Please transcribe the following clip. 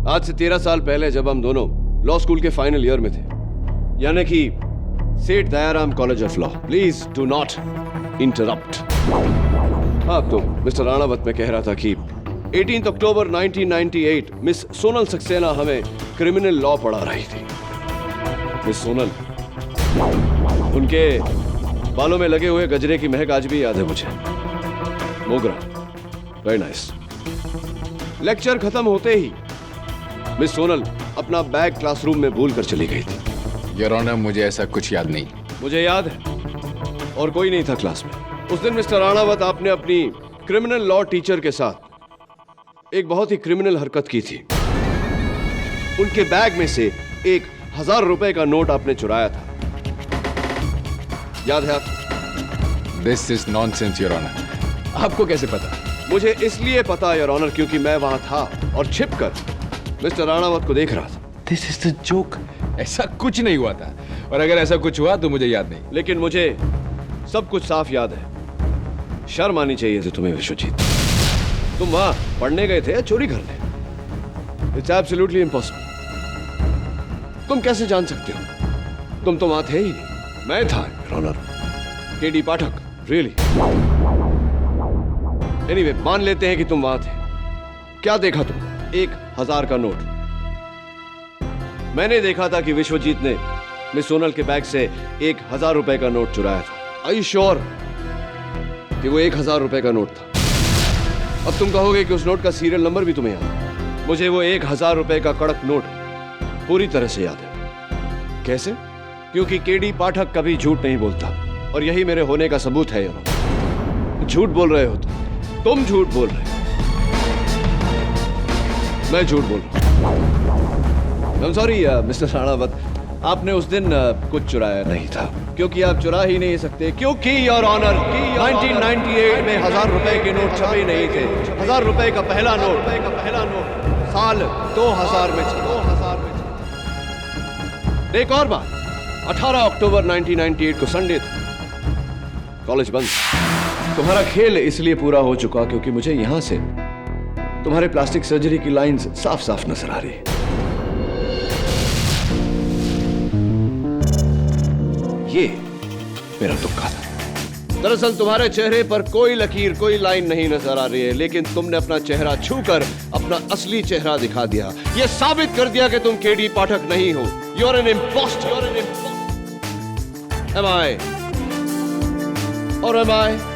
आज से 13 साल पहले जब हम दोनों लॉ स्कूल के फाइनल ईयर में थे, यानी कि सेठ Dayaram college of law. Please do not interrupt. आप तो मिस्टर राणावत में कह रहा था कि 18 अक्टूबर 1998 मिस सोनल सक्सेना हमें क्रिमिनल लॉ पढ़ा रही थी। मिस सोनल, उनके बालों में लगे हुए गजरे की महक आज भी याद है मुझे। मोगरा, वेरी नाइस। लेक्चर खत्म होते ही मिस सोनल अपना बैग क्लासरूम में भूल कर चली गई थी। योर ऑनर, मुझे ऐसा कुछ याद नहीं। मुझे याद है, और कोई नहीं था क्लास में। उस दिन मिस्टर राणावत, आपने अपनी क्रिमिनल लॉ टीचर के साथ एक बहुत ही क्रिमिनल हरकत की थी। उनके बैग में से 1000 रुपए का नोट आपने चुराया था, याद है आपको? This is nonsense your honour. आपको कैसे पता? मुझे इसलिए पता योर ऑनर क्योंकि मैं वहां था और छिपकर मिस्टर राणावत को देख रहा था। This is the joke. ऐसा कुछ नहीं हुआ था, और अगर ऐसा कुछ हुआ तो मुझे याद नहीं। लेकिन मुझे सब कुछ साफ याद है। शर्म आनी चाहिए थी तुम्हें विश्वजीत। तुम वहां पढ़ने गए थे या चोरी करने? It's absolutely impossible. तुम कैसे जान सकते हो? तुम तो वहां थे ही नहीं। मैं था your honour. KD Pathak, really. Anyway, मान लेते हैं कि तुम वहां थे। क्या देखा तुम? 1000 का नोट। मैंने देखा था कि विश्वजीत ने मिस सोनल के बैग से 1000 रुपए का नोट चुराया था। आई श्योर कि वो 1000 रुपए का नोट था। अब तुम कहोगे कि उस नोट का सीरियल नंबर भी तुम्हें याद है। मुझे वो 1000 रुपए का कड़क नोट पूरी तरह से याद है। कैसे? क्योंकि केडी पाठक कभी झूठ नहीं बोलता, और यही मेरे होने का सबूत है यार। झूठ बोल रहे हो तुम झूठ बोल रहे हो, मैं झूठ बोल रहा हूं। I'm sorry, मिस्टर राणावत, आपने उस दिन कुछ चुराया नहीं था, क्योंकि आप चुरा ही नहीं सकते, क्योंकि योर ऑनर 1998 में 1000 रुपए के नोट छपे नहीं थे। 1000 रुपए का पहला नोट साल 2000 में छपा। एक और बात, 18 अक्टूबर 1998 को संडे था, कॉलेज बंद। तुम्हारा खेल इसलिए पूरा हो चुका क्योंकि मुझे यहां से तुम्हारे प्लास्टिक सर्जरी की लाइंस साफ साफ नजर आ रही है। ये मेरा तुक्का था। दरअसल तुम्हारे चेहरे पर कोई लकीर, कोई लाइन नहीं नजर आ रही है, लेकिन तुमने अपना चेहरा छूकर अपना असली चेहरा दिखा दिया। यह साबित कर दिया कि तुम केडी पाठक नहीं हो। You are an impostor. Am I? Or am I?